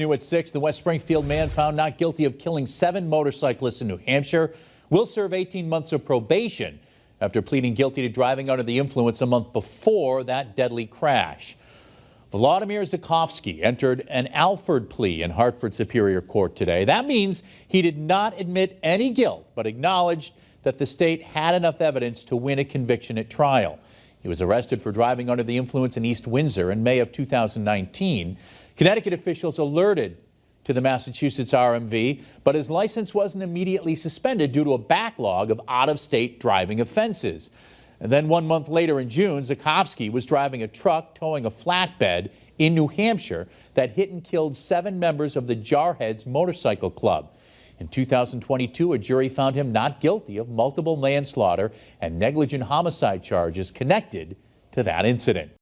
New at 6, the West Springfield man found not guilty of killing 7 motorcyclists in New Hampshire will serve 18 months of probation after pleading guilty to driving under the influence a month before that deadly crash. Vladimir Zakowski entered an Alford plea in Hartford Superior Court today. That means he did not admit any guilt, but acknowledged that the state had enough evidence to win a conviction at trial. He was arrested for driving under the influence in East Windsor in May of 2019. Connecticut officials alerted to the Massachusetts RMV, but his license wasn't immediately suspended due to a backlog of out-of-state driving offenses. And then 1 month later in June, Zakowski was driving a truck towing a flatbed in New Hampshire that hit and killed 7 members of the Jarheads Motorcycle Club. In 2022, a jury found him not guilty of multiple manslaughter and negligent homicide charges connected to that incident.